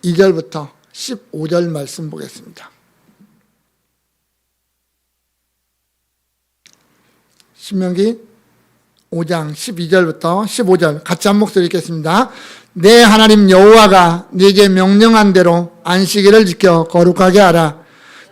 2절부터 15절 말씀 보겠습니다. 신명기 5장 12절부터 15절 같이 한 목소리 읽겠습니다. 내 하나님 여호와가 네게 명령한 대로 안식일을 지켜 거룩하게 하라.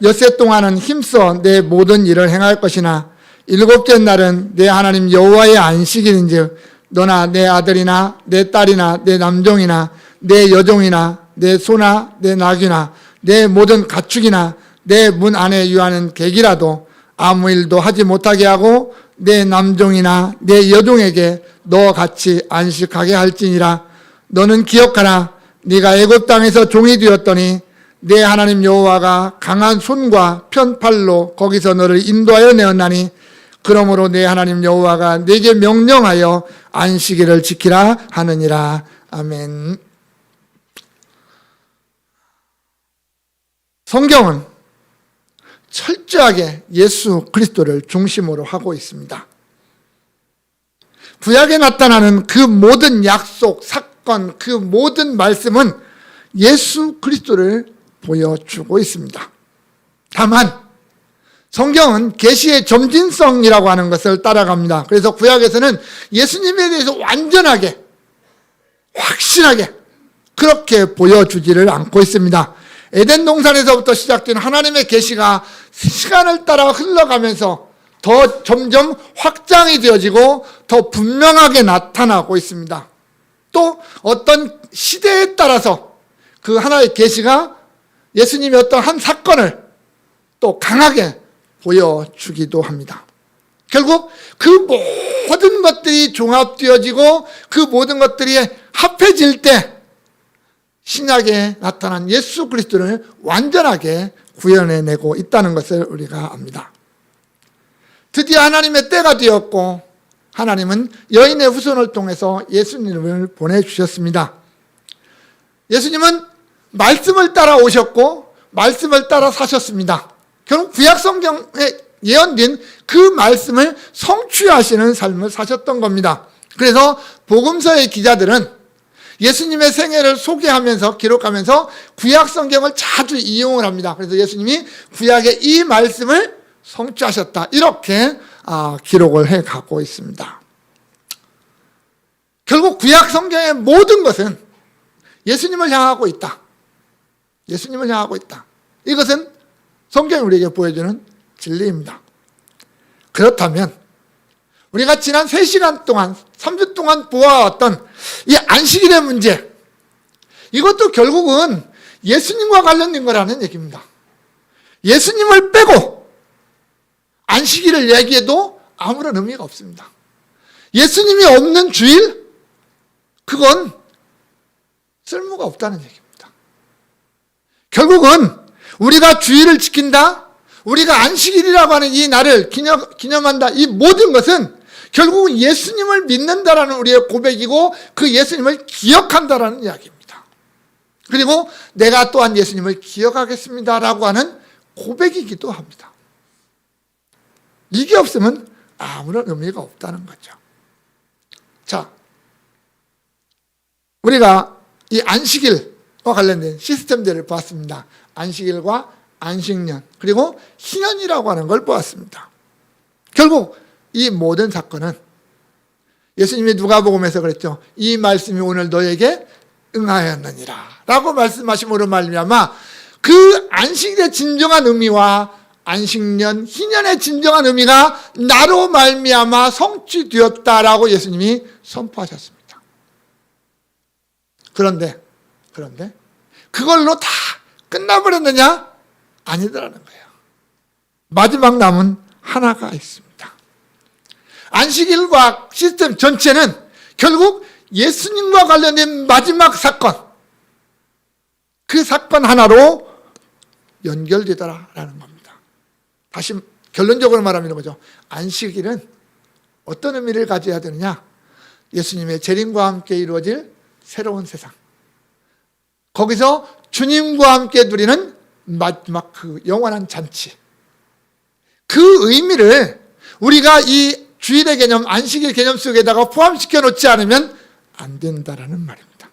엿새 동안은 힘써 내 모든 일을 행할 것이나 일곱째 날은 내 하나님 여호와의 안식일인즉 너나 내 아들이나 내 딸이나 내 남종이나 내 여종이나 내 소나 내 나귀나 내 모든 가축이나 내 문 안에 유하는 객이라도 아무 일도 하지 못하게 하고 내 남종이나 내 여종에게 너와 같이 안식하게 할지니라. 너는 기억하라. 네가 애굽 땅에서 종이 되었더니 내 하나님 여호와가 강한 손과 편팔로 거기서 너를 인도하여 내었나니 그러므로 내 하나님 여호와가 네게 명령하여 안식일을 지키라 하느니라. 아멘. 성경은 철저하게 예수 그리스도를 중심으로 하고 있습니다. 구약에 나타나는 그 모든 약속, 사건, 그 모든 말씀은 예수 그리스도를 보여주고 있습니다. 다만 성경은 계시의 점진성이라고 하는 것을 따라갑니다. 그래서 구약에서는 예수님에 대해서 완전하게, 확실하게 그렇게 보여주지를 않고 있습니다. 에덴 동산에서부터 시작된 하나님의 계시가 시간을 따라 흘러가면서 더 점점 확장이 되어지고 더 분명하게 나타나고 있습니다. 또 어떤 시대에 따라서 그 하나의 계시가 예수님의 어떤 한 사건을 또 강하게 보여주기도 합니다. 결국 그 모든 것들이 종합되어지고 그 모든 것들이 합해질 때 신약에 나타난 예수 그리스도를 완전하게 구현해내고 있다는 것을 우리가 압니다. 드디어 하나님의 때가 되었고 하나님은 여인의 후손을 통해서 예수님을 보내주셨습니다. 예수님은 말씀을 따라 오셨고 말씀을 따라 사셨습니다. 결국 구약 성경에 예언된 그 말씀을 성취하시는 삶을 사셨던 겁니다. 그래서 복음서의 기자들은 예수님의 생애를 소개하면서 기록하면서 구약 성경을 자주 이용을 합니다. 그래서 예수님이 구약의 이 말씀을 성취하셨다 이렇게 기록을 해가고 있습니다. 결국 구약 성경의 모든 것은 예수님을 향하고 있다. 예수님을 향하고 있다. 이것은 성경이 우리에게 보여주는 진리입니다. 그렇다면 우리가 지난 3시간 동안 3주 동안 보아왔던 이 안식일의 문제, 이것도 결국은 예수님과 관련된 거라는 얘기입니다. 예수님을 빼고 안식일을 얘기해도 아무런 의미가 없습니다. 예수님이 없는 주일, 그건 쓸모가 없다는 얘기입니다. 결국은 우리가 주일을 지킨다, 우리가 안식일이라고 하는 이 날을 기념한다, 이 모든 것은 결국은 예수님을 믿는다라는 우리의 고백이고 그 예수님을 기억한다라는 이야기입니다. 그리고 내가 또한 예수님을 기억하겠습니다라고 하는 고백이기도 합니다. 이게 없으면 아무런 의미가 없다는 거죠. 자, 우리가 이 안식일과 관련된 시스템들을 보았습니다. 안식일과 안식년, 그리고 희년이라고 하는 걸 보았습니다. 결국 이 모든 사건은 예수님이 누가복음에서 그랬죠. 이 말씀이 오늘 너에게 응하였느니라 라고 말씀하심으로 말미암아 그 안식일의 진정한 의미와 안식년, 희년의 진정한 의미가 나로 말미암아 성취되었다라고 예수님이 선포하셨습니다. 그런데 그걸로 다 끝나버렸느냐? 아니더라는 거예요. 마지막 남은 하나가 있습니다. 안식일과 시스템 전체는 결국 예수님과 관련된 마지막 사건, 그 사건 하나로 연결되더라라는 겁니다. 다시 결론적으로 말하면 거죠. 안식일은 어떤 의미를 가져야 되느냐? 예수님의 재림과 함께 이루어질 새로운 세상, 거기서 주님과 함께 누리는 마지막 그 영원한 잔치, 그 의미를 우리가 이 주일의 개념, 안식일 개념 속에다가 포함시켜 놓지 않으면 안 된다라는 말입니다.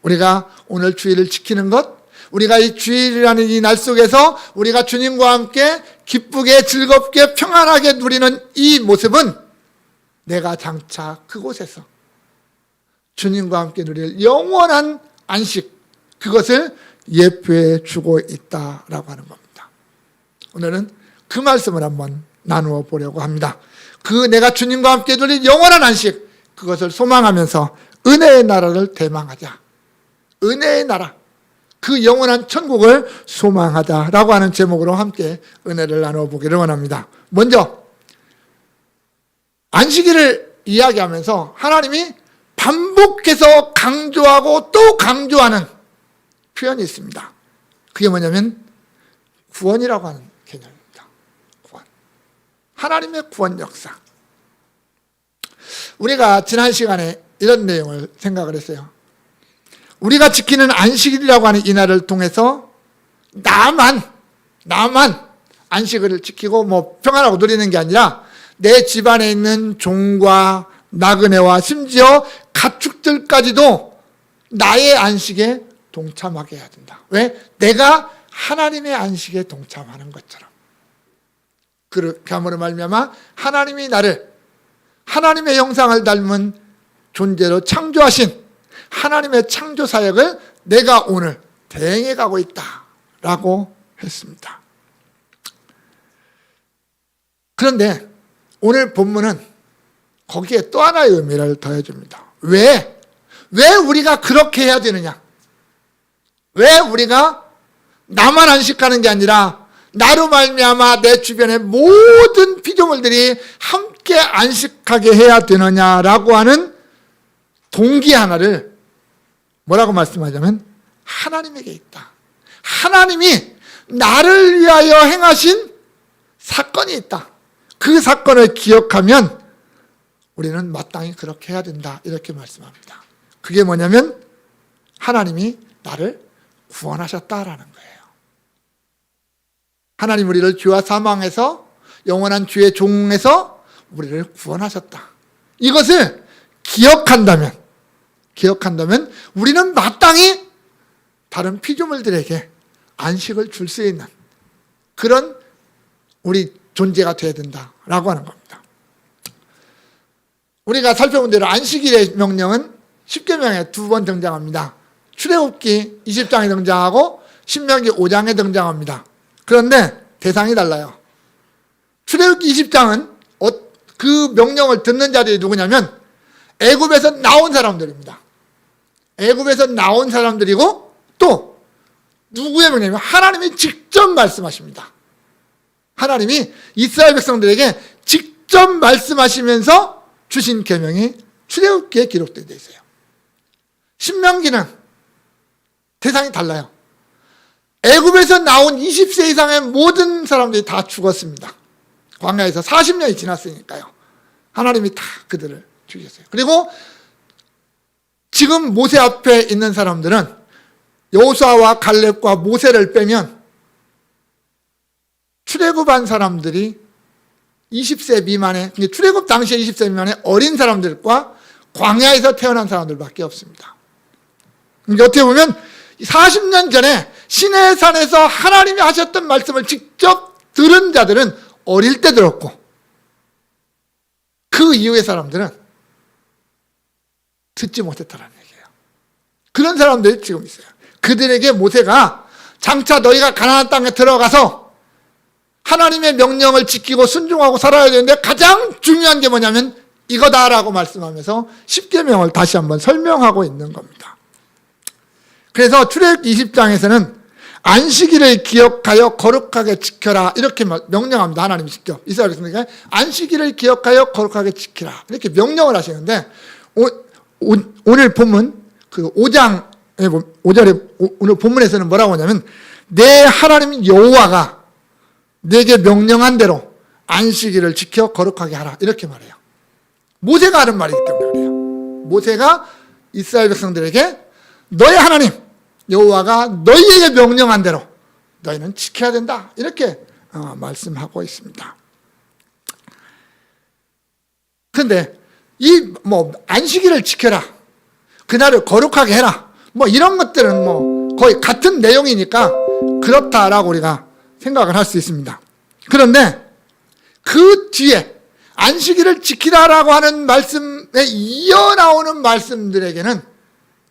우리가 오늘 주일을 지키는 것, 우리가 이 주일이라는 이 날 속에서 우리가 주님과 함께 기쁘게 즐겁게 평안하게 누리는 이 모습은 내가 장차 그곳에서 주님과 함께 누릴 영원한 안식, 그것을 예표해 주고 있다라고 하는 겁니다. 오늘은 그 말씀을 한번 나누어 보려고 합니다. 그 내가 주님과 함께 누릴 영원한 안식, 그것을 소망하면서 은혜의 나라를 대망하자. 은혜의 나라, 그 영원한 천국을 소망하자라고 하는 제목으로 함께 은혜를 나누어 보기를 원합니다. 먼저 안식일을 이야기하면서 하나님이 반복해서 강조하고 또 강조하는 표현이 있습니다. 그게 뭐냐면 구원이라고 하는 개념입니다. 구원. 하나님의 구원 역사. 우리가 지난 시간에 이런 내용을 생각을 했어요. 우리가 지키는 안식일이라고 하는 이 날을 통해서 나만 안식일을 지키고 평안하고 누리는 게 아니라 내 집안에 있는 종과 나그네와 심지어 가축들까지도 나의 안식에 동참하게 해야 된다. 왜? 내가 하나님의 안식에 동참하는 것처럼. 그렇게 함으로 말미암아 하나님이 나를 하나님의 형상을 닮은 존재로 창조하신 하나님의 창조 사역을 내가 오늘 대행해 가고 있다라고 했습니다. 그런데 오늘 본문은 거기에 또 하나의 의미를 더해줍니다. 왜 우리가 그렇게 해야 되느냐? 왜 우리가 나만 안식하는 게 아니라 나로 말미암아 내 주변의 모든 피조물들이 함께 안식하게 해야 되느냐라고 하는 동기 하나를 뭐라고 말씀하자면 하나님에게 있다. 하나님이 나를 위하여 행하신 사건이 있다. 그 사건을 기억하면 우리는 마땅히 그렇게 해야 된다. 이렇게 말씀합니다. 그게 뭐냐면 하나님이 나를 구원하셨다라는 거예요. 하나님 우리를 죄와 사망에서 영원한 죄의 종에서 우리를 구원하셨다. 이것을 기억한다면 우리는 마땅히 다른 피조물들에게 안식을 줄 수 있는 그런 우리 존재가 되어야 된다라고 하는 겁니다. 우리가 살펴본 대로 안식일의 명령은 십계명에 2번 등장합니다. 출애굽기 20장에 등장하고 신명기 5장에 등장합니다. 그런데 대상이 달라요. 출애굽기 20장은 그 명령을 듣는 자들이 누구냐면 애굽에서 나온 사람들입니다. 애굽에서 나온 사람들이고 또 누구의 명령이냐면 하나님이 직접 말씀하십니다. 하나님이 이스라엘 백성들에게 직접 말씀하시면서 주신 계명이 출애굽기에 기록되어 있어요. 신명기는 대상이 달라요. 애굽에서 나온 20세 이상의 모든 사람들이 다 죽었습니다. 광야에서 40년이 지났으니까요. 하나님이 다 그들을 죽였어요. 그리고 지금 모세 앞에 있는 사람들은 여호수아와 갈렙과 모세를 빼면 출애굽한 사람들이 20세 미만의, 출애굽 당시에 20세 미만의 어린 사람들과 광야에서 태어난 사람들밖에 없습니다. 그러니까 어떻게 보면 40년 전에 시내산에서 하나님이 하셨던 말씀을 직접 들은 자들은 어릴 때 들었고 그 이후의 사람들은 듣지 못했다는 얘기예요. 그런 사람들이 지금 있어요. 그들에게 모세가 장차 너희가 가나안 땅에 들어가서 하나님의 명령을 지키고 순종하고 살아야 되는데 가장 중요한 게 뭐냐면 이거다라고 말씀하면서 십계명을 다시 한번 설명하고 있는 겁니다. 그래서 출애굽기 20장에서는 안식일을 기억하여 거룩하게 지켜라 이렇게 명령합니다. 하나님이 직접 이스라엘 백성에게 안식일을 기억하여 거룩하게 지키라 이렇게 명령을 하시는데 오늘 본문 그 5절에 오늘 본문에서는 뭐라고 하냐면 내 하나님 여호와가 내게 명령한 대로 안식일을 지켜 거룩하게 하라 이렇게 말해요. 모세가 하는 말이기 때문에 그래요. 모세가 이스라엘 백성들에게 너의 하나님 여호와가 너희에게 명령한 대로 너희는 지켜야 된다 이렇게 말씀하고 있습니다. 그런데 이 안식일을 지켜라, 그날을 거룩하게 해라, 뭐 이런 것들은 뭐 거의 같은 내용이니까 그렇다라고 우리가 생각을 할 수 있습니다. 그런데 그 뒤에 안식일을 지키라라고 하는 말씀에 이어 나오는 말씀들에게는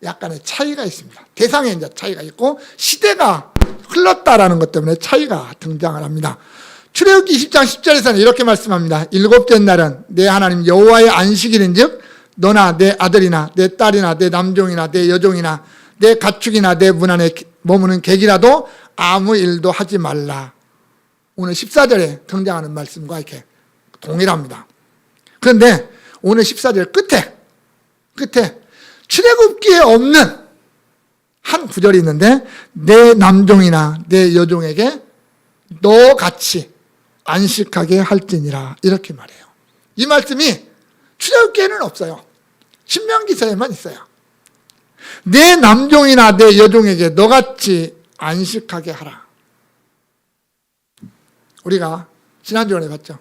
약간의 차이가 있습니다. 대상에 이제 차이가 있고 시대가 흘렀다라는 것 때문에 차이가 등장을 합니다. 출애굽기 20장 10절에서는 이렇게 말씀합니다. 일곱째 날은 내 하나님 여호와의 안식일인즉 너나 내 아들이나 내 딸이나 내 남종이나 내 여종이나 내 가축이나 내 문 안에 머무는 객이라도 아무 일도 하지 말라. 오늘 14절에 등장하는 말씀과 이렇게 동일합니다. 그런데 오늘 14절 끝에 출애굽기에 없는 한 구절이 있는데 내 남종이나 내 여종에게 너같이 안식하게 할지니라 이렇게 말해요. 이 말씀이 출애굽기에는 없어요. 신명기서에만 있어요. 내 남종이나 내 여종에게 너같이 안식하게 하라. 우리가 지난주에 봤죠.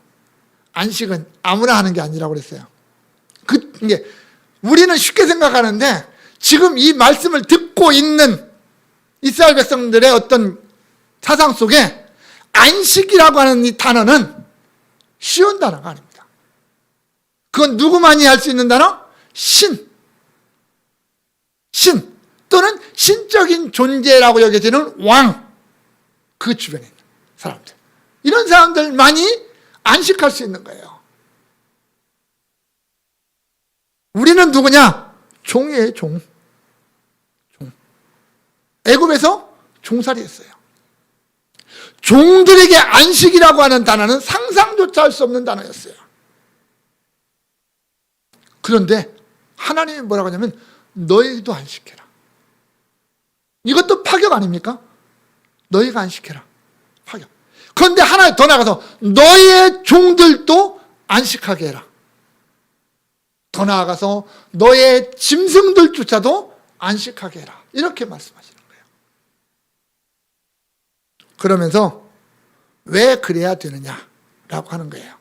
안식은 아무나 하는 게 아니라고 그랬어요. 이게 우리는 쉽게 생각하는데 지금 이 말씀을 듣고 있는 이스라엘 백성들의 어떤 사상 속에 안식이라고 하는 이 단어는 쉬운 단어가 아닙니다. 그건 누구만이 할 수 있는 단어? 신 또는 신적인 존재라고 여겨지는 왕, 그 주변에 있는 사람들, 이런 사람들만이 안식할 수 있는 거예요. 우리는 누구냐? 종이에요, 종. 애굽에서 종살이 했어요. 종들에게 안식이라고 하는 단어는 상상조차 할 수 없는 단어였어요. 그런데 하나님이 뭐라고 하냐면 너희도 안식해라. 이것도 파격 아닙니까? 너희가 안식해라. 파격. 그런데 하나 더 나가서 너희의 종들도 안식하게 해라. 더 나아가서 너의 짐승들조차도 안식하게 해라. 이렇게 말씀하시는 거예요. 그러면서 왜 그래야 되느냐라고 하는 거예요.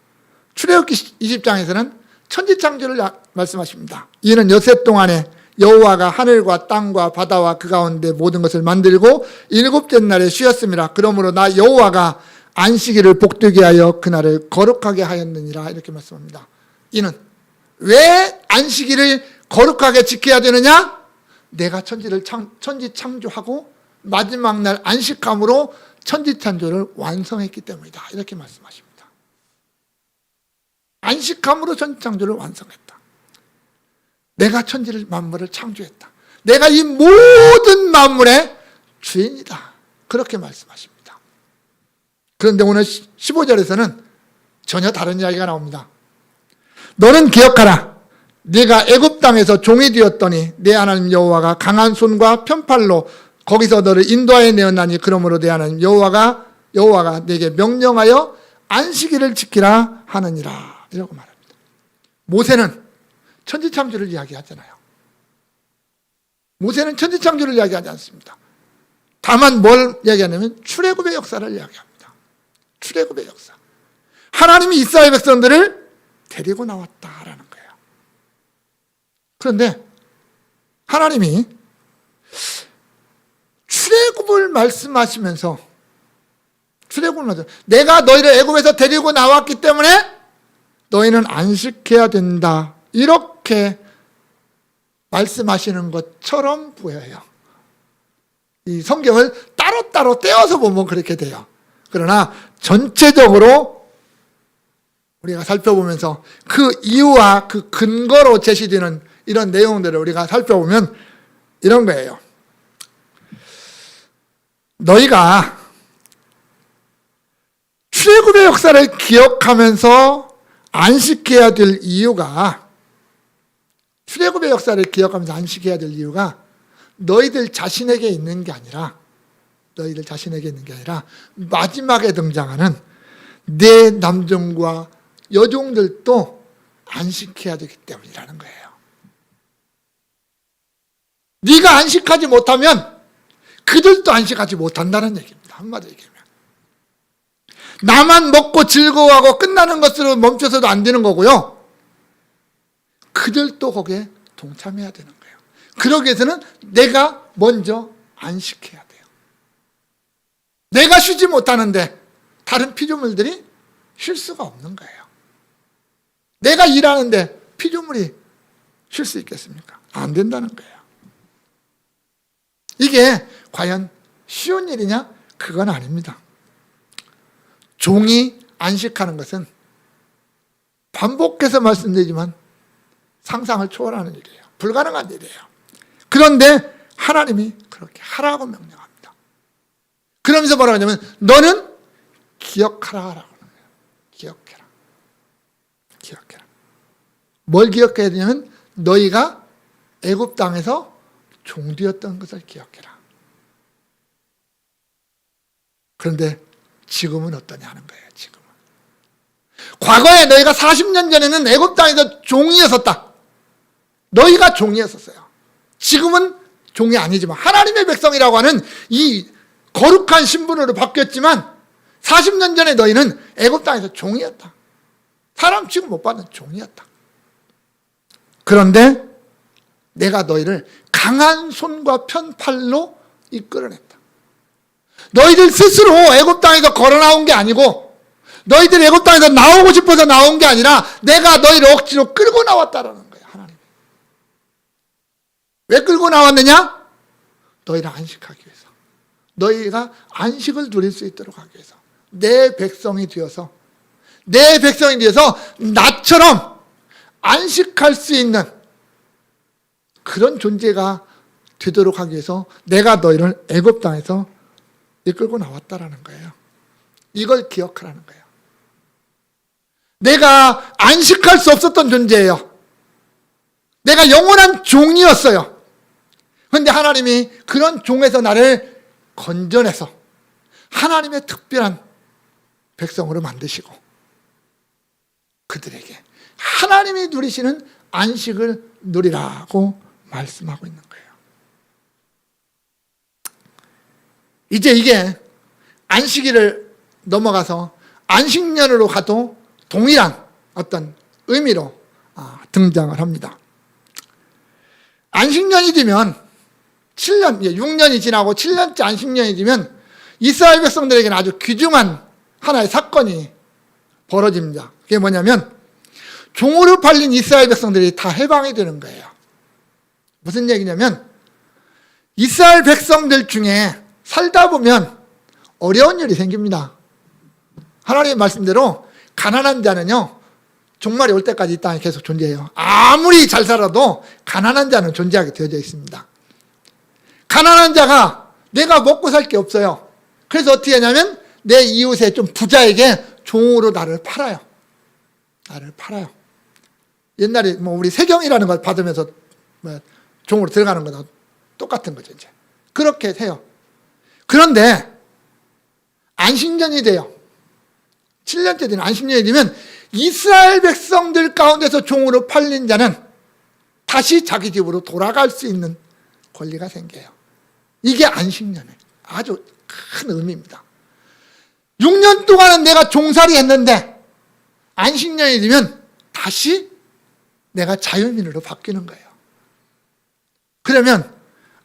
출애굽기 20장에서는 천지창조를 말씀하십니다. 이는 엿새 동안에 여호와가 하늘과 땅과 바다와 그 가운데 모든 것을 만들고 일곱째 날에 쉬었습니다. 그러므로 나 여호와가 안식일을 복되게 하여 그날을 거룩하게 하였느니라 이렇게 말씀합니다. 이는 왜 안식일을 거룩하게 지켜야 되느냐? 내가 천지 창조하고 마지막 날 안식함으로 천지 창조를 완성했기 때문이다. 이렇게 말씀하십니다. 안식함으로 천지 창조를 완성했다. 내가 천지를 만물을 창조했다. 내가 이 모든 만물의 주인이다. 그렇게 말씀하십니다. 그런데 오늘 15절에서는 전혀 다른 이야기가 나옵니다. 너는 기억하라. 네가 애굽 땅에서 종이 되었더니 내 하나님 여호와가 강한 손과 편팔로 거기서 너를 인도하여 내었나니 그러므로 내 하나님 여호와가 네게 명령하여 안식일을 지키라 하느니라. 이라고 말합니다. 모세는 천지창조를 이야기하잖아요. 모세는 천지창조를 이야기하지 않습니다. 다만 뭘 이야기하냐면 출애굽의 역사를 이야기합니다. 출애굽의 역사. 하나님이 이스라엘 백성들을 데리고 나왔다라는 거예요. 그런데 하나님이 출애굽을 말씀하시면서 내가 너희를 애굽에서 데리고 나왔기 때문에 너희는 안식해야 된다. 이렇게 말씀하시는 것처럼 보여요. 이 성경을 따로따로 떼어서 보면 그렇게 돼요. 그러나 전체적으로 우리가 살펴보면서 그 이유와 그 근거로 제시되는 이런 내용들을 우리가 살펴보면 이런 거예요. 너희가 출애굽의 역사를 기억하면서 안식해야 될 이유가, 출애굽의 역사를 기억하면서 안식해야 될 이유가 너희들 자신에게 있는 게 아니라 마지막에 등장하는 내 남종과 여종들도 안식해야 되기 때문이라는 거예요. 네가 안식하지 못하면 그들도 안식하지 못한다는 얘기입니다. 한마디로 얘기하면. 나만 먹고 즐거워하고 끝나는 것으로 멈춰서도 안 되는 거고요. 그들도 거기에 동참해야 되는 거예요. 그러기 위해서는 내가 먼저 안식해야 돼요. 내가 쉬지 못하는데 다른 피조물들이 쉴 수가 없는 거예요. 내가 일하는데 피조물이 쉴 수 있겠습니까? 안 된다는 거예요. 이게 과연 쉬운 일이냐? 그건 아닙니다. 종이 안식하는 것은 반복해서 말씀드리지만 상상을 초월하는 일이에요. 불가능한 일이에요. 그런데 하나님이 그렇게 하라고 명령합니다. 그러면서 뭐라고 하냐면 너는 기억하라 하라고 하는 거예요. 기억해라. 기억해라. 뭘 기억해야 되냐면 너희가 애굽 땅에서 종되었던 것을 기억해라. 그런데 지금은 어떠냐 하는 거예요. 지금은. 과거에 너희가 40년 전에는 애굽 땅에서 종이었었다. 너희가 종이었었어요. 지금은 종이 아니지만 하나님의 백성이라고 하는 이 거룩한 신분으로 바뀌었지만 40년 전에 너희는 애굽 땅에서 종이었다. 사람 취급 못 받는 종이었다. 그런데 내가 너희를 강한 손과 편팔로 이끌어냈다. 너희들 스스로 애굽 땅에서 걸어 나온 게 아니고 너희들 애굽 땅에서 나오고 싶어서 나온 게 아니라 내가 너희를 억지로 끌고 나왔다라는 거예요. 하나님. 왜 끌고 나왔느냐? 너희를 안식하기 위해서. 너희가 안식을 누릴 수 있도록 하기 위해서. 내 백성이 되어서 나처럼 안식할 수 있는 그런 존재가 되도록 하기 위해서 내가 너희를 애굽 땅에서 이끌고 나왔다라는 거예요. 이걸 기억하라는 거예요. 내가 안식할 수 없었던 존재예요. 내가 영원한 종이었어요. 그런데 하나님이 그런 종에서 나를 건져내서 하나님의 특별한 백성으로 만드시고 그들에게 하나님이 누리시는 안식을 누리라고 말씀하고 있는 거예요. 이제 이게 안식일을 넘어가서 안식년으로 가도 동일한 어떤 의미로 등장을 합니다. 안식년이 되면 7년, 6년이 지나고 7년째 안식년이 되면 이스라엘 백성들에게는 아주 귀중한 하나의 사건이 벌어집니다. 그게 뭐냐면 종으로 팔린 이스라엘 백성들이 다 해방이 되는 거예요. 무슨 얘기냐면 이스라엘 백성들 중에 살다 보면 어려운 일이 생깁니다. 하나님의 말씀대로 가난한 자는요 종말이 올 때까지 이 땅에 계속 존재해요. 아무리 잘 살아도 가난한 자는 존재하게 되어져 있습니다. 가난한 자가 내가 먹고 살 게 없어요. 그래서 어떻게 하냐면 내 이웃의 좀 부자에게 종으로 나를 팔아요. 옛날에 우리 세경이라는 걸 받으면서 종으로 들어가는 거나 똑같은 거죠. 이제 그렇게 해요. 그런데 안식년이 돼요. 7년째 되는 안식년이 되면 이스라엘 백성들 가운데서 종으로 팔린 자는 다시 자기 집으로 돌아갈 수 있는 권리가 생겨요. 이게 안식년의 아주 큰 의미입니다. 6년 동안은 내가 종살이 했는데 안식년이 되면 다시 내가 자유민으로 바뀌는 거예요. 그러면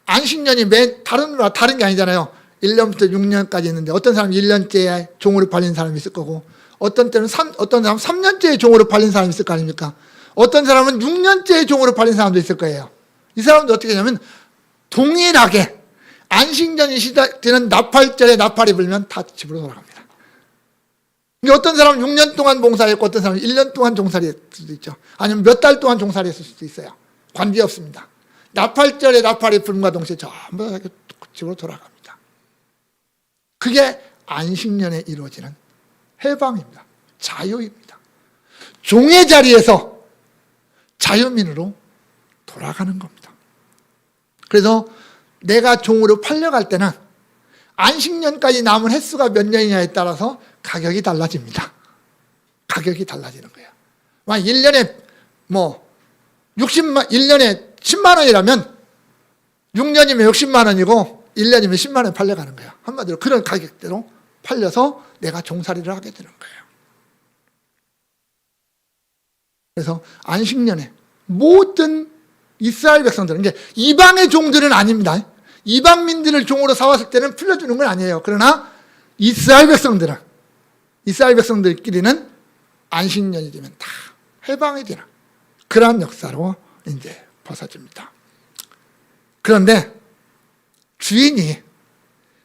안식년이 다른 게 아니잖아요. 1년부터 6년까지 있는데 어떤 사람은 1년째에 종으로 팔린 사람이 있을 거고 어떤 사람은 3년째에 종으로 팔린 사람이 있을 거 아닙니까? 어떤 사람은 6년째에 종으로 팔린 사람도 있을 거예요. 이 사람도 어떻게 하냐면 동일하게 안식년이 시작되는 나팔절에 나팔이 불면 다 집으로 돌아갑니다. 어떤 사람은 6년 동안 봉사했고 어떤 사람은 1년 동안 종살이했을 수도 있죠. 아니면 몇 달 동안 종살이했을 수도 있어요. 관계없습니다. 나팔절에 나팔이 불음과 동시에 전부 다 집으로 돌아갑니다. 그게 안식년에 이루어지는 해방입니다. 자유입니다. 종의 자리에서 자유민으로 돌아가는 겁니다. 그래서 내가 종으로 팔려갈 때는 안식년까지 남은 횟수가 몇 년이냐에 따라서 가격이 달라집니다. 가격이 달라지는 거예요. 1년에 1년에 10만 원이라면 6년이면 60만 원이고 1년이면 10만 원 팔려가는 거예요. 한마디로 그런 가격대로 팔려서 내가 종살이를 하게 되는 거예요. 그래서 안식년에 모든 이스라엘 백성들은, 이제 이방의 종들은 아닙니다. 이방민들을 종으로 삼았을 때는 풀려주는 건 아니에요. 그러나 이스라엘 백성들끼리는 안식년이 되면 다 해방이 되는 그러한 역사로 이제 벗어집니다. 그런데 주인이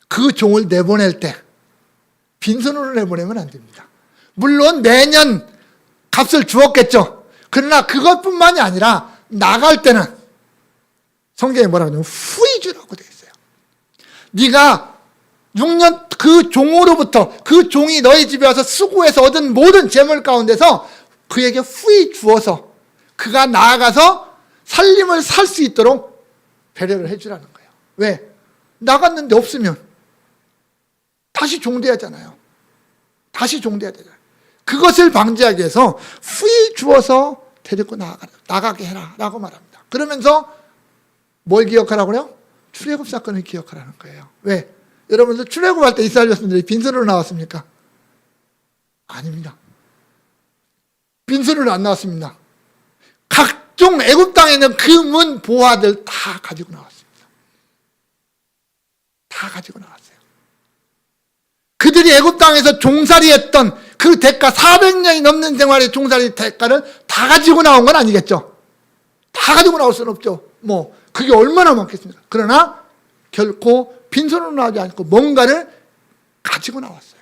그 종을 내보낼 때 빈손으로 내보내면 안 됩니다. 물론 매년 값을 주었겠죠. 그러나 그것뿐만이 아니라 나갈 때는 성경에 뭐라고 하냐면 후히 주라고 되어 있어요. 네가 6년 그 종으로부터, 그 종이 너희 집에 와서 수고해서 얻은 모든 재물 가운데서 그에게 후히 주어서 그가 나아가서 살림을 살 수 있도록 배려를 해주라는 거예요. 왜? 나갔는데 없으면 다시 종돼야 하잖아요. 다시 종돼야 되잖아요. 그것을 방지하기 위해서 후히 주어서 데리고 나가게 해라 라고 말합니다. 그러면서 뭘 기억하라고 그래요? 출애굽 사건을 기억하라는 거예요. 왜? 여러분들 출애굽할 때 이스라엘 백성들이 빈손으로 나왔습니까? 아닙니다. 빈손으로 안 나왔습니다. 각종 애굽 땅에 있는 금은 보화들 다 가지고 나왔습니다. 다 가지고 나왔어요. 그들이 애굽 땅에서 종살이했던 그 대가, 400년이 넘는 생활의 종살이 대가를 다 가지고 나온 건 아니겠죠. 다 가지고 나올 수는 없죠. 뭐 그게 얼마나 많겠습니까? 그러나 결코 빈손으로 나오지 않고 뭔가를 가지고 나왔어요.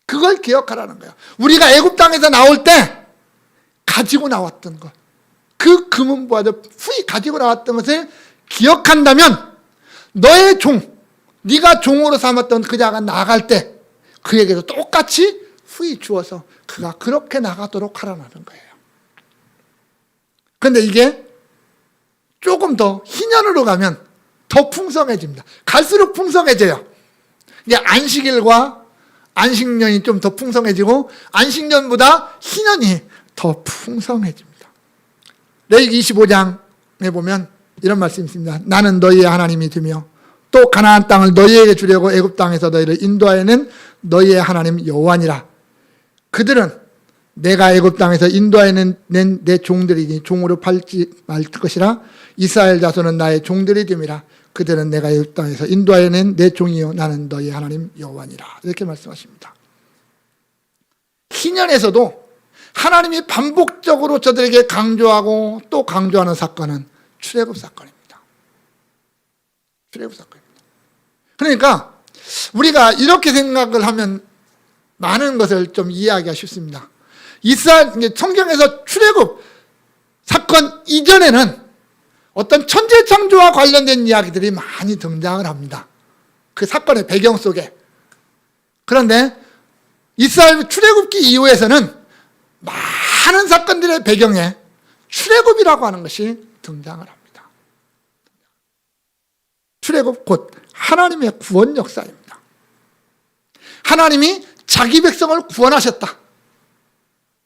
그걸 기억하라는 거예요. 우리가 애굽 땅에서 나올 때 가지고 나왔던 것, 그 금은 보화들 후히 가지고 나왔던 것을 기억한다면 너의 종, 네가 종으로 삼았던 그 자가 나갈 때 그에게도 똑같이 후히 주어서 그가 그렇게 나가도록 하라는 거예요. 그런데 이게 조금 더 희년으로 가면 더 풍성해집니다. 갈수록 풍성해져요. 이제 안식일과 안식년이 좀 더 풍성해지고 안식년보다 희년이 더 풍성해집니다. 레위기 25장에 보면 이런 말씀이 있습니다. 나는 너희의 하나님이 되며 또 가나안 땅을 너희에게 주려고 애굽 땅에서 너희를 인도하여낸 너희의 하나님 여호와니라. 그들은 내가 애굽 땅에서 인도하여낸 내 종들이니 종으로 팔지 말 것이라. 이스라엘 자손은 나의 종들이 됨이라. 그들은 내가 애굽 땅에서 인도하여낸 내 종이요 나는 너희 하나님 여호와니라. 이렇게 말씀하십니다. 희년에서도 하나님이 반복적으로 저들에게 강조하고 또 강조하는 사건은 출애굽 사건입니다. 출애굽 사건입니다. 그러니까 우리가 이렇게 생각을 하면 많은 것을 좀 이해하기가 쉽습니다. 이스라엘 성경에서 출애굽 사건 이전에는 어떤 천재 창조와 관련된 이야기들이 많이 등장을 합니다. 그 사건의 배경 속에. 그런데 이스라엘 출애굽기 이후에서는 많은 사건들의 배경에 출애굽이라고 하는 것이 등장을 합니다. 출애굽 곧 하나님의 구원 역사입니다. 하나님이 자기 백성을 구원하셨다.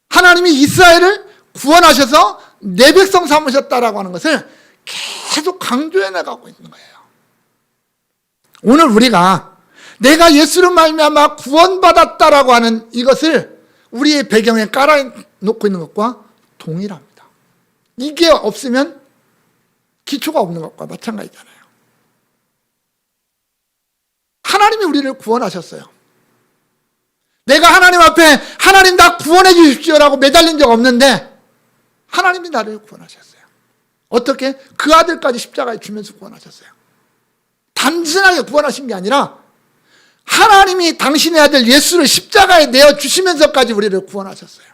하나님이 이스라엘을 구원하셔서 내 백성 삼으셨다라고 하는 것을 계속 강조해 나가고 있는 거예요. 오늘 우리가 내가 예수로 말미암아 구원받았다라고 하는 이것을 우리의 배경에 깔아놓고 있는 것과 동일합니다. 이게 없으면 기초가 없는 것과 마찬가지잖아요. 하나님이 우리를 구원하셨어요. 내가 하나님 앞에 하나님 나 구원해 주십시오라고 매달린 적 없는데 하나님이 나를 구원하셨어요. 어떻게? 그 아들까지 십자가에 주면서 구원하셨어요. 단순하게 구원하신 게 아니라 하나님이 당신의 아들 예수를 십자가에 내어주시면서까지 우리를 구원하셨어요.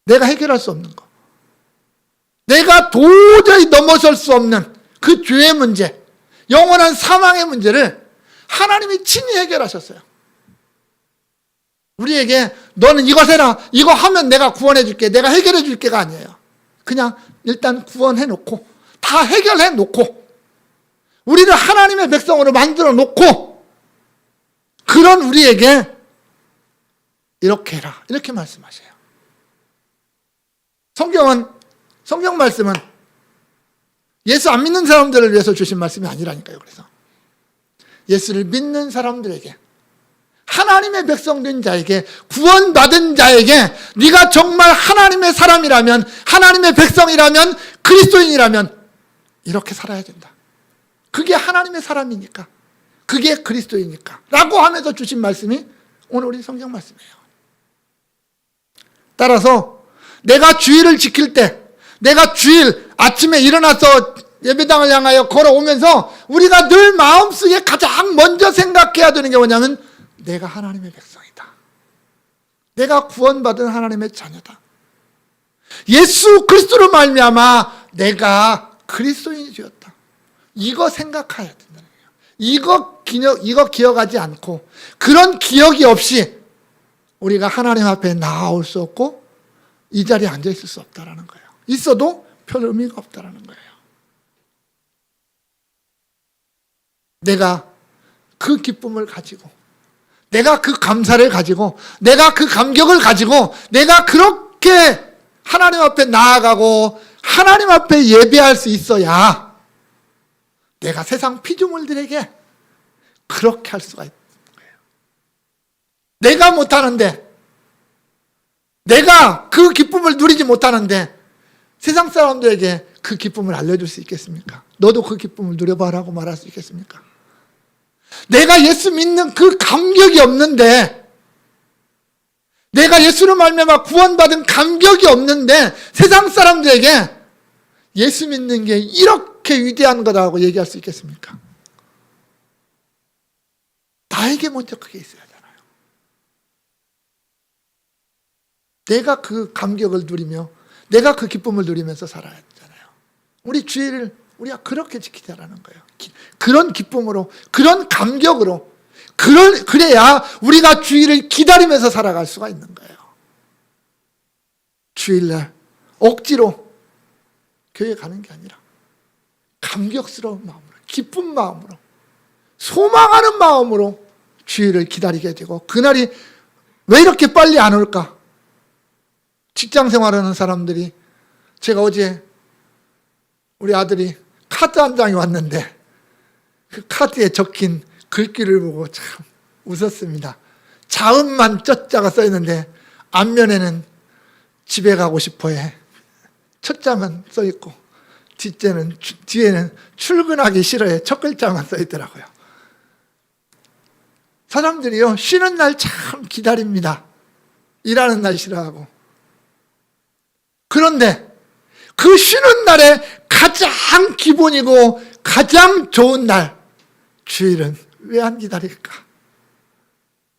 내가 해결할 수 없는 거, 내가 도저히 넘어설 수 없는 그 죄의 문제, 영원한 사망의 문제를 하나님이 친히 해결하셨어요. 우리에게 너는 이것 해라, 이거 하면 내가 구원해 줄게, 내가 해결해 줄게가 아니에요. 그냥 일단 구원해 놓고 다 해결해 놓고 우리를 하나님의 백성으로 만들어 놓고 그런 우리에게 이렇게 해라, 이렇게 말씀하셔요. 성경 말씀은 예수 안 믿는 사람들을 위해서 주신 말씀이 아니라니까요. 그래서 예수를 믿는 사람들에게 하나님의 백성된 자에게, 구원받은 자에게 네가 정말 하나님의 사람이라면, 하나님의 백성이라면, 그리스도인이라면 이렇게 살아야 된다. 그게 하나님의 사람이니까, 그게 그리스도이니까 라고 하면서 주신 말씀이 오늘 우리 성경 말씀이에요. 따라서 내가 주일을 지킬 때, 내가 주일 아침에 일어나서 예배당을 향하여 걸어오면서 우리가 늘 마음속에 가장 먼저 생각해야 되는 게 뭐냐면, 내가 하나님의 백성이다. 내가 구원받은 하나님의 자녀다. 예수 그리스도로 말미암아 내가 그리스도인이 되었다. 이거 생각해야 된다는 거예요. 이거 기억하지 않고, 그런 기억이 없이 우리가 하나님 앞에 나아올 수 없고 이 자리에 앉아 있을 수 없다라는 거예요. 있어도 별 의미가 없다라는 거예요. 내가 그 기쁨을 가지고, 내가 그 감사를 가지고, 내가 그 감격을 가지고, 내가 그렇게 하나님 앞에 나아가고 하나님 앞에 예배할 수 있어야 내가 세상 피조물들에게 그렇게 할 수가 있는 거예요. 내가 못하는데, 내가 그 기쁨을 누리지 못하는데 세상 사람들에게 그 기쁨을 알려줄 수 있겠습니까? 너도 그 기쁨을 누려봐라고 말할 수 있겠습니까? 내가 예수 믿는 그 감격이 없는데, 내가 예수로 말미암아 구원받은 감격이 없는데 세상 사람들에게 예수 믿는 게 이렇게 위대한 거다라고 얘기할 수 있겠습니까? 나에게 먼저 그게 있어야 하잖아요. 내가 그 감격을 누리며 내가 그 기쁨을 누리면서 살아야 되잖아요. 우리 주일을 우리가 그렇게 지키자라는 거예요. 그런 기쁨으로, 그런 감격으로, 그래야 우리가 주일을 기다리면서 살아갈 수가 있는 거예요. 주일날 억지로 교회 가는 게 아니라 감격스러운 마음으로, 기쁜 마음으로, 소망하는 마음으로 주일을 기다리게 되고, 그날이 왜 이렇게 빨리 안 올까? 직장 생활하는 사람들이, 제가 어제 우리 아들이 카드 한 장이 왔는데 그 카드에 적힌 글귀를 보고 참 웃었습니다. 자음만 쩌자가 써 있는데 앞면에는 집에 가고 싶어해 첫 장은 써 있고, 뒤에는 출근하기 싫어해 첫 글자만 써 있더라고요. 사람들이요, 쉬는 날 참 기다립니다. 일하는 날 싫어하고. 그런데 그 쉬는 날에 가장 기본이고 가장 좋은 날, 주일은 왜 안 기다릴까?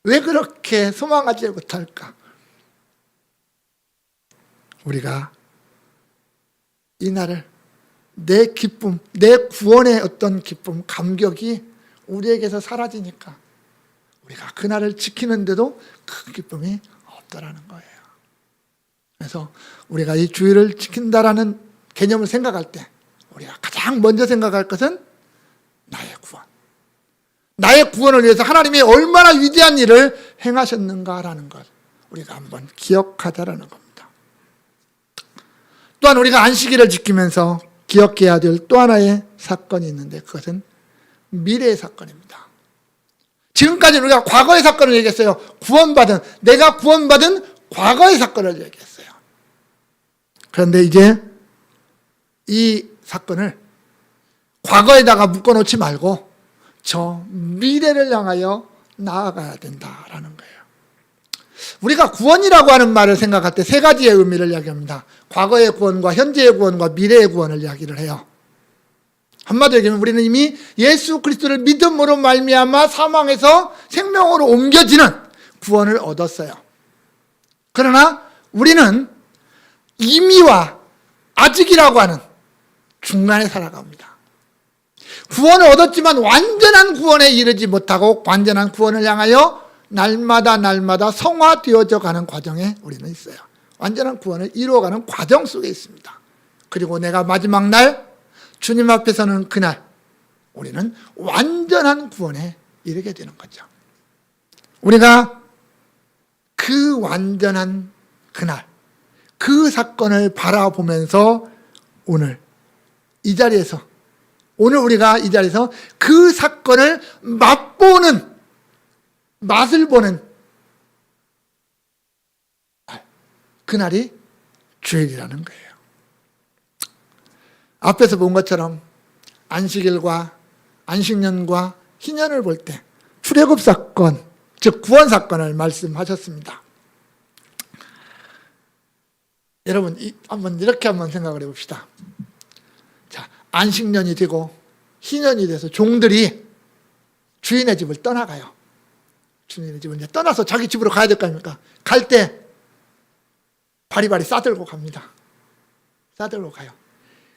왜 그렇게 소망하지 못할까? 우리가 이 날을, 내 기쁨, 내 구원의 어떤 기쁨, 감격이 우리에게서 사라지니까 우리가 그날을 지키는데도 그 기쁨이 없다라는 거예요. 그래서 우리가 이 주일을 지킨다라는 개념을 생각할 때 우리가 가장 먼저 생각할 것은 나의 구원. 나의 구원을 위해서 하나님이 얼마나 위대한 일을 행하셨는가라는 것, 우리가 한번 기억하자라는 겁니다. 또한 우리가 안식일을 지키면서 기억해야 될 또 하나의 사건이 있는데, 그것은 미래의 사건입니다. 지금까지 우리가 과거의 사건을 얘기했어요. 내가 구원받은 과거의 사건을 얘기했어요. 그런데 이제 이 사건을 과거에다가 묶어놓지 말고 저 미래를 향하여 나아가야 된다라는 거예요. 우리가 구원이라고 하는 말을 생각할 때 세 가지의 의미를 이야기합니다. 과거의 구원과 현재의 구원과 미래의 구원을 이야기를 해요. 한마디로 얘기하면 우리는 이미 예수 그리스도를 믿음으로 말미암아 사망에서 생명으로 옮겨지는 구원을 얻었어요. 그러나 우리는 이미와 아직이라고 하는 중간에 살아갑니다. 구원을 얻었지만 완전한 구원에 이르지 못하고 완전한 구원을 향하여 날마다 성화되어져 가는 과정에 우리는 있어요. 완전한 구원을 이루어가는 과정 속에 있습니다. 그리고 내가 마지막 날 주님 앞에 서는 그날 우리는 완전한 구원에 이르게 되는 거죠. 우리가 그 완전한 그날, 그 사건을 바라보면서 오늘 우리가 이 자리에서 그 사건을 맛보는 맛을 보는 그날이 주일이라는 거예요. 앞에서 본 것처럼 안식일과 안식년과 희년을 볼 때 출애굽 사건, 즉 구원 사건을 말씀하셨습니다. 여러분 한번 이렇게 한번 생각을 해봅시다. 자, 안식년이 되고 희년이 돼서 종들이 주인의 집을 떠나가요. 주인의 집을 이제 떠나서 자기 집으로 가야 될 거 아닙니까? 갈 때 바리바리 싸들고 갑니다. 싸들고 가요.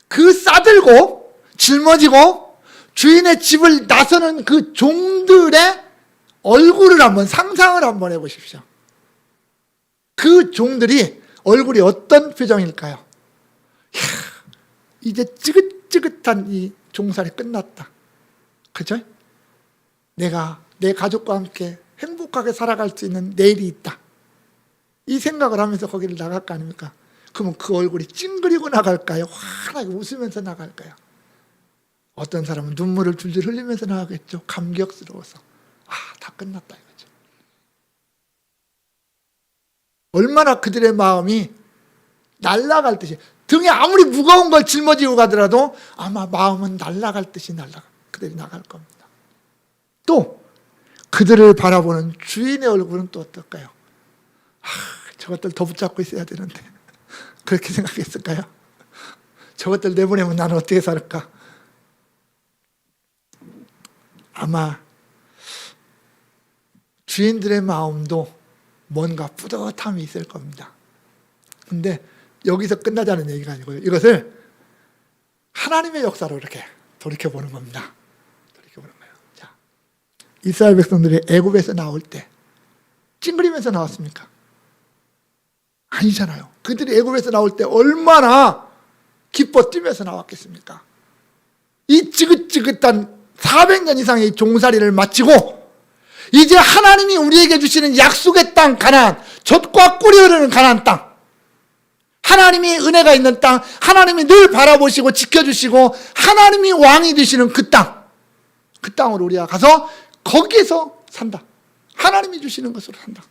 그 싸들고 짊어지고 주인의 집을 나서는 그 종들의 얼굴을 한번 상상을 한번 해보십시오. 그 종들이 얼굴이 어떤 표정일까요? 이야, 이제 찌긋찌긋한 이 종살이 끝났다. 그죠? 내가 내 가족과 함께 행복하게 살아갈 수 있는 내일이 있다. 이 생각을 하면서 거기를 나갈 거 아닙니까? 그러면 그 얼굴이 찡그리고 나갈까요? 환하게 웃으면서 나갈까요? 어떤 사람은 눈물을 줄줄 흘리면서 나가겠죠. 감격스러워서. 다 끝났다 이거죠. 얼마나 그들의 마음이 날아갈 듯이, 등에 아무리 무거운 걸 짊어지고 가더라도 아마 마음은 날아갈 듯이 그들이 나갈 겁니다. 또 그들을 바라보는 주인의 얼굴은 또 어떨까요? 저것들 더 붙잡고 있어야 되는데 그렇게 생각했을까요? 저것들 내보내면 나는 어떻게 살까? 아마 주인들의 마음도 뭔가 뿌듯함이 있을 겁니다. 근데 여기서 끝나자는 얘기가 아니고요. 이것을 하나님의 역사로 이렇게 돌이켜보는 겁니다. 돌이켜보는 거예요. 자, 이스라엘 백성들이 애굽에서 나올 때 찡그리면서 나왔습니까? 아니잖아요. 그들이 애굽에서 나올 때 얼마나 기뻐 뛰면서 나왔겠습니까? 이 지긋지긋한 400년 이상의 종살이를 마치고 이제 하나님이 우리에게 주시는 약속의 땅 가나안, 젖과 꿀이 흐르는 가나안 땅, 하나님이 은혜가 있는 땅, 하나님이 늘 바라보시고 지켜주시고 하나님이 왕이 되시는 그 땅, 그 땅으로 우리가 가서 거기에서 산다. 하나님이 주시는 것으로 산다.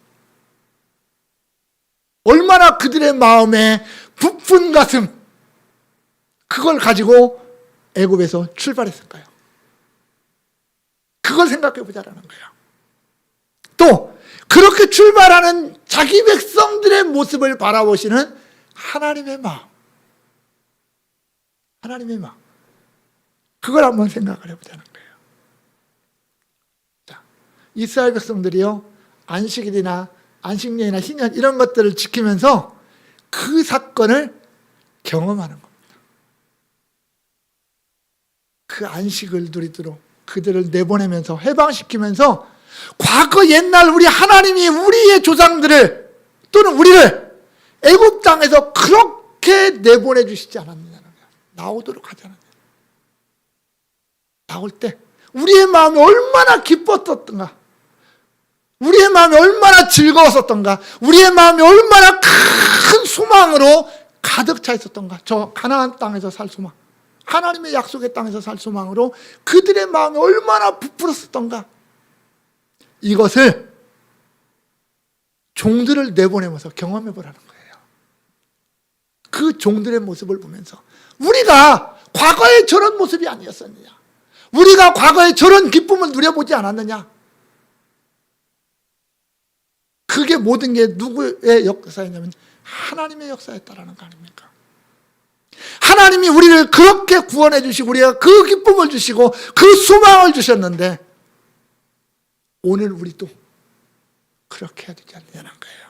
얼마나 그들의 마음에 부푼 가슴, 그걸 가지고 애굽에서 출발했을까요? 그걸 생각해 보자라는 거예요. 또 그렇게 출발하는 자기 백성들의 모습을 바라보시는 하나님의 마음, 하나님의 마음, 그걸 한번 생각을 해보자는 거예요. 자, 이스라엘 백성들이요, 안식일이나 안식년이나 희년 이런 것들을 지키면서 그 사건을 경험하는 겁니다. 그 안식을 누리도록 그들을 내보내면서 해방시키면서 과거 옛날 우리 하나님이 우리의 조상들을 또는 우리를 애굽 땅에서 그렇게 내보내 주시지 않았느냐는 거예요. 나오도록 하지 않았느냐. 나올 때 우리의 마음이 얼마나 기뻤었던가, 우리의 마음이 얼마나 즐거웠었던가, 우리의 마음이 얼마나 큰 소망으로 가득 차 있었던가. 저 가나안 땅에서 살 소망, 하나님의 약속의 땅에서 살 소망으로 그들의 마음이 얼마나 부풀었었던가. 이것을 종들을 내보내면서 경험해 보라는 거예요. 그 종들의 모습을 보면서 우리가 과거에 저런 모습이 아니었었느냐, 우리가 과거에 저런 기쁨을 누려보지 않았느냐. 그게 모든 게 누구의 역사였냐면 하나님의 역사였다라는 거 아닙니까? 하나님이 우리를 그렇게 구원해 주시고 우리가 그 기쁨을 주시고 그 소망을 주셨는데 오늘 우리도 그렇게 해야 되지 않느냐는 거예요.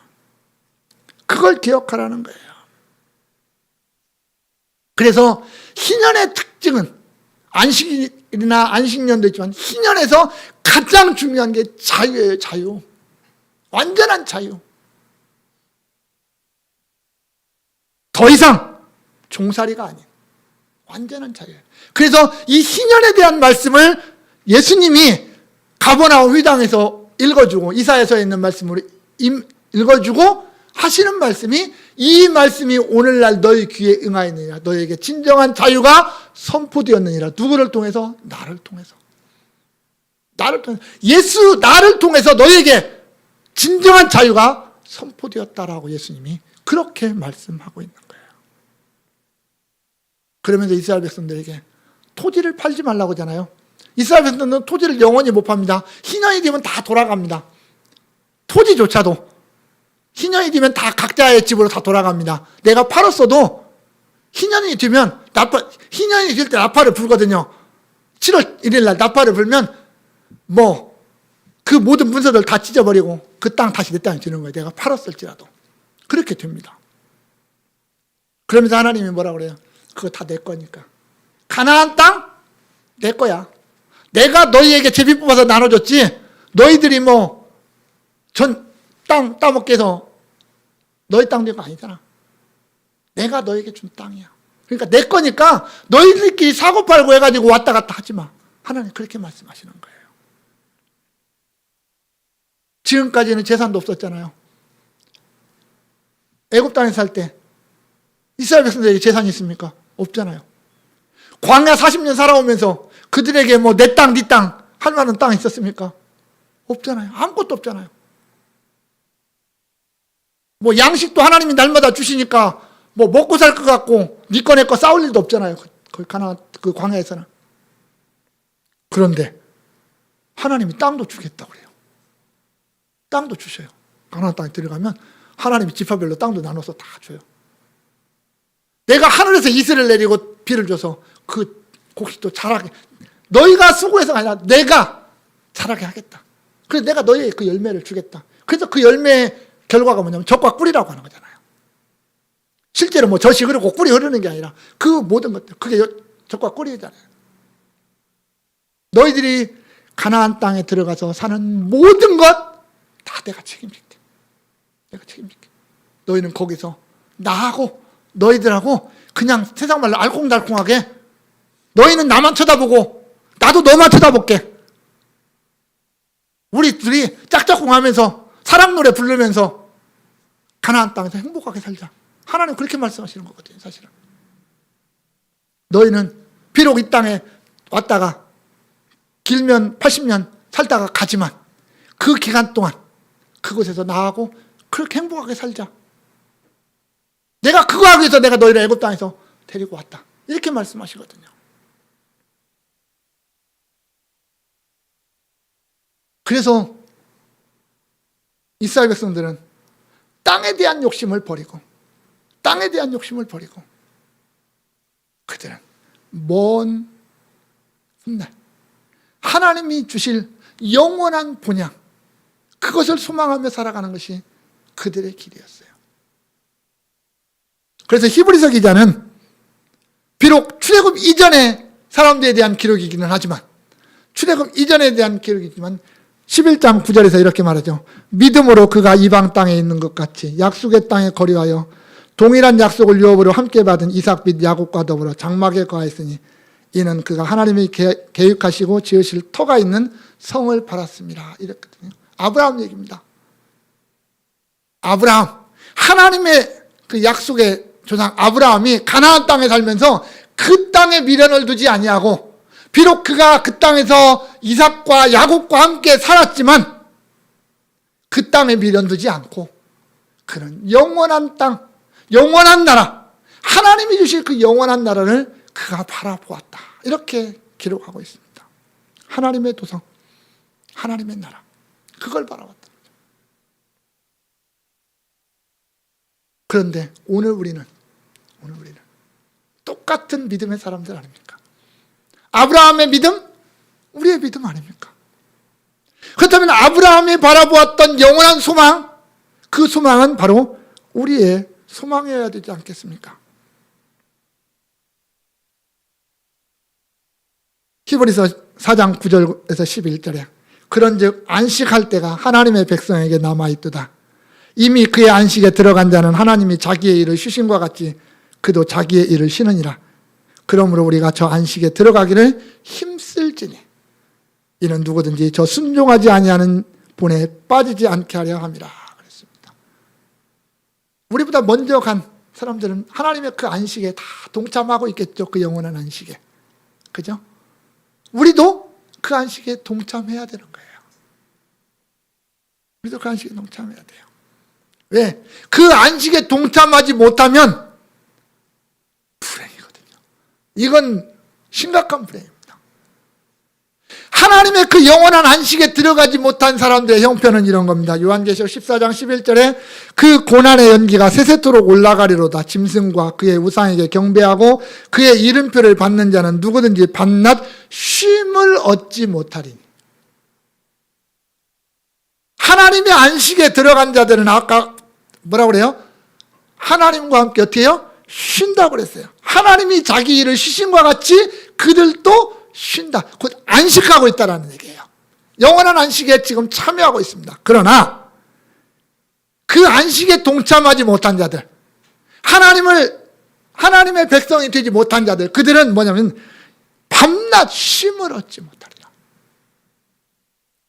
그걸 기억하라는 거예요. 그래서 희년의 특징은 안식일이나 안식년도 있지만 희년에서 가장 중요한 게 자유예요. 자유. 완전한 자유. 더 이상 종살이가 아닌 완전한 자유예요. 그래서 이 희년에 대한 말씀을 예수님이 가버나움 회당에서 읽어주고 이사야서에 있는 말씀으로 읽어주고 하시는 말씀이, 이 말씀이 오늘날 너희 귀에 응하였느니라. 너희에게 진정한 자유가 선포되었느니라. 누구를 통해서? 나를 통해서. 예수 나를 통해서 너에게 진정한 자유가 선포되었다라고 예수님이 그렇게 말씀하고 있는 거예요. 그러면서 이스라엘 백성들에게 토지를 팔지 말라고 하잖아요. 이스라엘 백성들은 토지를 영원히 못 팝니다. 희년이 되면 다 돌아갑니다. 토지조차도 희년이 되면 다 각자의 집으로 다 돌아갑니다. 내가 팔았어도 희년이 되면 희년이 될 때 나팔을 불거든요. 7월 1일 날 나팔을 불면 그 모든 문서들 다 찢어버리고 그 땅 다시 내 땅에 주는 거예요. 내가 팔았을지라도. 그렇게 됩니다. 그러면서 하나님이 뭐라고 그래요? 그거 다 내 거니까. 가나안 땅? 내 거야. 내가 너희에게 제비 뽑아서 나눠줬지 너희들이 땅 따먹게 해서 너희 땅 된 거 아니잖아. 내가 너에게 준 땅이야. 그러니까 내 거니까 너희들끼리 사고팔고 해가지고 왔다 갔다 하지 마. 하나님 그렇게 말씀하시는 거예요. 지금까지는 재산도 없었잖아요. 애굽 땅에 살 때 이스라엘 백성들에게 재산이 있습니까? 없잖아요. 광야 40년 살아오면서 그들에게 내 땅, 네 땅 할 만한 땅 있었습니까? 없잖아요. 아무것도 없잖아요. 양식도 하나님이 날마다 주시니까 먹고 살 것 같고 네 거 내 거 싸울 일도 없잖아요. 그 광야에서는. 그런데 하나님이 땅도 주겠다고 그래요. 땅도 주셔요. 가나안 땅에 들어가면 하나님이 지파별로 땅도 나눠서 다 줘요. 내가 하늘에서 이슬을 내리고 비를 줘서 그 곡식도 자라게, 너희가 수고해서가 아니라 내가 자라게 하겠다. 그래서 내가 너희에게 그 열매를 주겠다. 그래서 그 열매의 결과가 뭐냐면 젖과 꿀이라고 하는 거잖아요. 실제로 젖이 흐르고 꿀이 흐르는 게 아니라 그 모든 것들, 그게 젖과 꿀이잖아요. 너희들이 가나안 땅에 들어가서 사는 모든 것 다 내가 책임질게. 내가 책임질게. 너희는 거기서 나하고 너희들하고 그냥 세상 말로 알콩달콩하게 너희는 나만 쳐다보고 나도 너만 쳐다볼게. 우리 둘이 짝짝꿍하면서 사랑 노래 부르면서 가나안 땅에서 행복하게 살자. 하나님 그렇게 말씀하시는 거거든요, 사실은. 너희는 비록 이 땅에 왔다가 길면 80년 살다가 가지만 그 기간 동안 그곳에서 나하고 그렇게 행복하게 살자. 내가 그거 하기 위해서 내가 너희를 애굽 땅에서 데리고 왔다. 이렇게 말씀하시거든요. 그래서 이스라엘 백성들은 땅에 대한 욕심을 버리고 그들은 먼 훗날 하나님이 주실 영원한 본향, 그것을 소망하며 살아가는 것이 그들의 길이었어요. 그래서 히브리서 기자는 비록 출애굽 이전의 사람들에 대한 기록이기는 하지만, 출애굽 이전에 대한 기록이지만 11장 9절에서 이렇게 말하죠. 믿음으로 그가 이방 땅에 있는 것 같이 약속의 땅에 거류하여 동일한 약속을 유업으로 함께 받은 이삭 및 야곱과 더불어 장막에 거하였으니 이는 그가 하나님이 계획하시고 지으실 터가 있는 성을 팔았습니다. 이랬거든요. 아브라함 얘기입니다. 아브라함, 하나님의 그 약속의 조상 아브라함이 가나안 땅에 살면서 그 땅에 미련을 두지 아니하고, 비록 그가 그 땅에서 이삭과 야곱과 함께 살았지만 그 땅에 미련 두지 않고 그는 영원한 땅, 영원한 나라, 하나님이 주실 그 영원한 나라를 그가 바라보았다. 이렇게 기록하고 있습니다. 하나님의 도성, 하나님의 나라, 그걸 바라봤다. 그런데 오늘 우리는 똑같은 믿음의 사람들 아닙니까? 아브라함의 믿음, 우리의 믿음 아닙니까? 그렇다면 아브라함이 바라보았던 영원한 소망, 그 소망은 바로 우리의 소망이어야 되지 않겠습니까? 히브리서 4장 9절에서 11절에 그런즉 안식할 때가 하나님의 백성에게 남아있도다. 이미 그의 안식에 들어간 자는 하나님이 자기의 일을 쉬심과 같이 그도 자기의 일을 쉬느니라. 그러므로 우리가 저 안식에 들어가기를 힘쓸지니 이는 누구든지 저 순종하지 아니하는 본에 빠지지 않게 하려 함이라 그랬습니다. 우리보다 먼저 간 사람들은 하나님의 그 안식에 다 동참하고 있겠죠. 그 영원한 안식에. 그죠? 우리도 그 안식에 동참해야 되는 거예요. 우리도 그 안식에 동참해야 돼요. 왜? 그 안식에 동참하지 못하면 불행이거든요. 이건 심각한 불행입니다. 하나님의 그 영원한 안식에 들어가지 못한 사람들의 형편은 이런 겁니다. 요한계시록 14장 11절에 그 고난의 연기가 세세토록 올라가리로다. 짐승과 그의 우상에게 경배하고 그의 이름표를 받는 자는 누구든지 밤낮 쉼을 얻지 못하리니. 하나님의 안식에 들어간 자들은 아까 뭐라고 그래요? 하나님과 함께 어떻게 해요? 쉰다고 그랬어요. 하나님이 자기 일을 쉬신과 같이 그들도 쉰다. 곧 안식하고 있다는 얘기예요. 영원한 안식에 지금 참여하고 있습니다. 그러나 그 안식에 동참하지 못한 자들, 하나님의 백성이 되지 못한 자들, 그들은 뭐냐면 밤낮 쉼을 얻지 못하리라.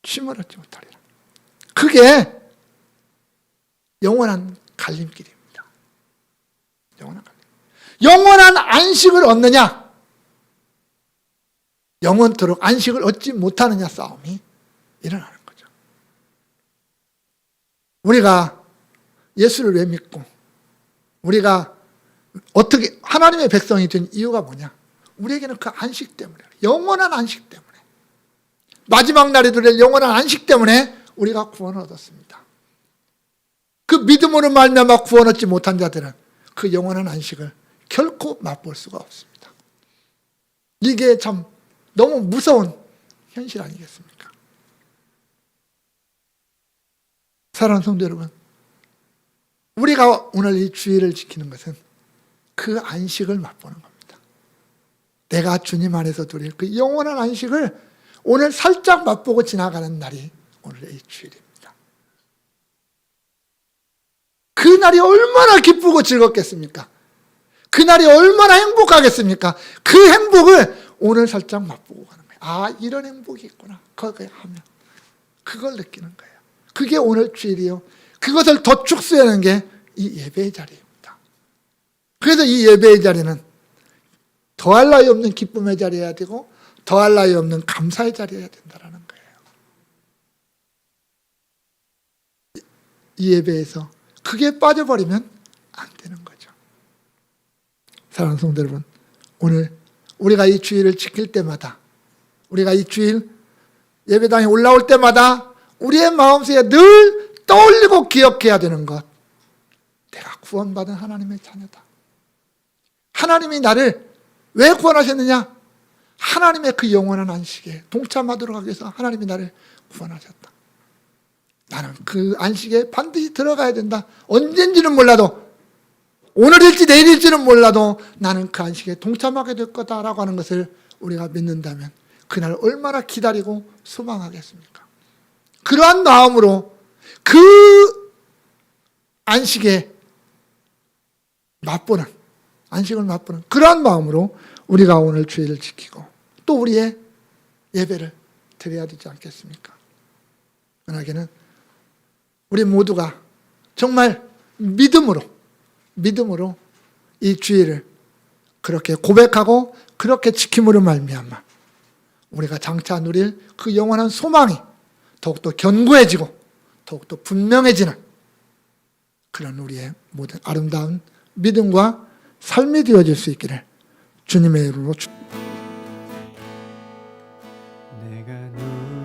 쉼을 얻지 못하리라. 그게 영원한 갈림길입니다. 영원한 갈림. 영원한 안식을 얻느냐, 영원토록 안식을 얻지 못하느냐 싸움이 일어나는 거죠. 우리가 예수를 왜 믿고 우리가 어떻게 하나님의 백성이 된 이유가 뭐냐? 우리에게는 그 안식 때문에, 영원한 안식 때문에, 마지막 날에 이룰 영원한 안식 때문에 우리가 구원을 얻었습니다. 그 믿음으로 말미암아 구원 얻지 못한 자들은 그 영원한 안식을 결코 맛볼 수가 없습니다. 이게 참 너무 무서운 현실 아니겠습니까? 사랑하는 성도 여러분, 우리가 오늘 이 주일을 지키는 것은 그 안식을 맛보는 겁니다. 내가 주님 안에서 누릴 그 영원한 안식을 오늘 살짝 맛보고 지나가는 날이 오늘의 이 주일입니다. 그 날이 얼마나 기쁘고 즐겁겠습니까? 그 날이 얼마나 행복하겠습니까? 그 행복을 오늘 살짝 맛보고 가는 거예요. 아, 이런 행복이 있구나. 거기에 하면 그걸 느끼는 거예요. 그게 오늘 주일이요. 그것을 더 축소하는 게 이 예배의 자리입니다. 그래서 이 예배의 자리는 더할 나위 없는 기쁨의 자리여야 되고 더할 나위 없는 감사의 자리여야 된다는 거예요. 이 예배에서 그게 빠져버리면 안 되는 거죠. 사랑하는 성도 여러분, 오늘 우리가 이 주일을 지킬 때마다, 우리가 이 주일 예배당에 올라올 때마다 우리의 마음속에 늘 떠올리고 기억해야 되는 것, 내가 구원받은 하나님의 자녀다. 하나님이 나를 왜 구원하셨느냐? 하나님의 그 영원한 안식에 동참하도록 하기 위해서 하나님이 나를 구원하셨다. 나는 그 안식에 반드시 들어가야 된다. 언젠지는 몰라도, 오늘일지 내일일지는 몰라도 나는 그 안식에 동참하게 될 거다라고 하는 것을 우리가 믿는다면 그날 얼마나 기다리고 소망하겠습니까? 그러한 마음으로 그 안식에 맛보는, 안식을 맛보는 그러한 마음으로 우리가 오늘 주일을 지키고 또 우리의 예배를 드려야 되지 않겠습니까? 만약에는 우리 모두가 정말 믿음으로 이 주일을 그렇게 고백하고 그렇게 지킴으로 말미암아 우리가 장차 누릴 그 영원한 소망이 더욱더 견고해지고 더욱더 분명해지는 그런 우리의 모든 아름다운 믿음과 삶이 되어질 수 있기를 주님의 이름으로 내가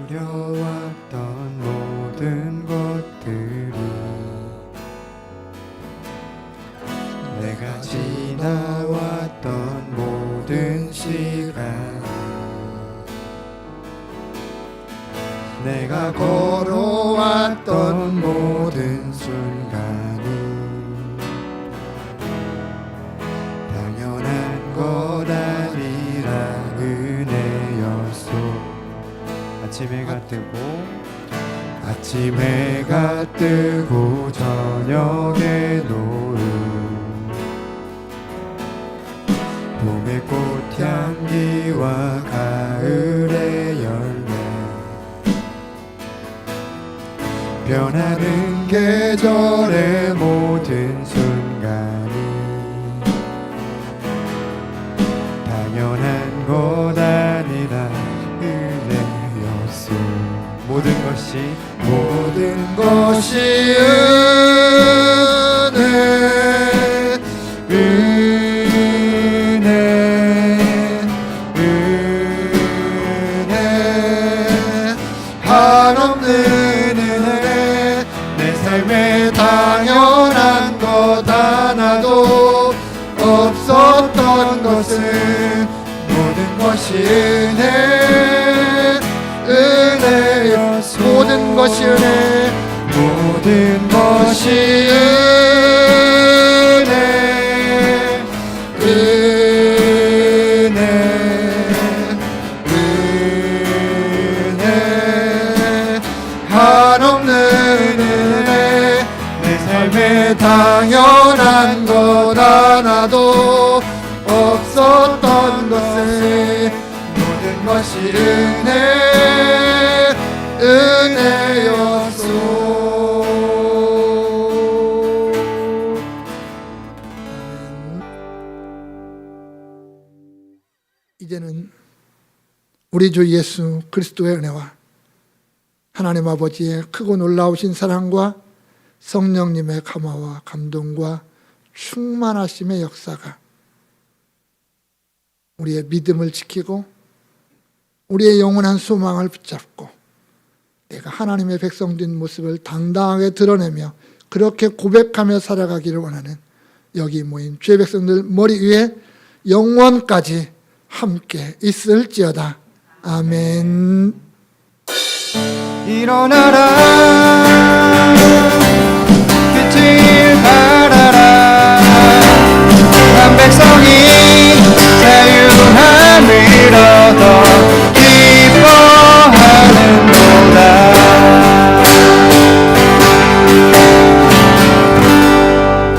누려왔던 모든 것들이, 내가 지나왔던 모든 시간, 내가 걸어왔던 모든 순간이 당연한 것 아니라 은혜였소. 아침 해가 뜨고 저녁에 노을, 봄의 꽃향기와 가을의 열매, 변하는 계절의 모든 순간이 당연한 것 아니라 은혜. 모든 것이 은혜 한없는 은혜 내 삶에 당연한 것 하나도 없었던 것은 모든 것이 은혜였소 모든 것이 은혜, 모든 것이 은혜 한없는 은혜 내 삶에 당연한 것 하나도 없었던 것은 모든 것이 은혜였소. 이제는 우리 주 예수 그리스도의 은혜와 하나님 아버지의 크고 놀라우신 사랑과 성령님의 감화와 감동과 충만하심의 역사가 우리의 믿음을 지키고 우리의 영원한 소망을 붙잡고 내가 하나님의 백성 된 모습을 당당하게 드러내며 그렇게 고백하며 살아가기를 원하는 여기 모인 주의 백성들 머리 위에 영원까지 함께 있을지어다. 아멘. 일어나라 빛을 발하라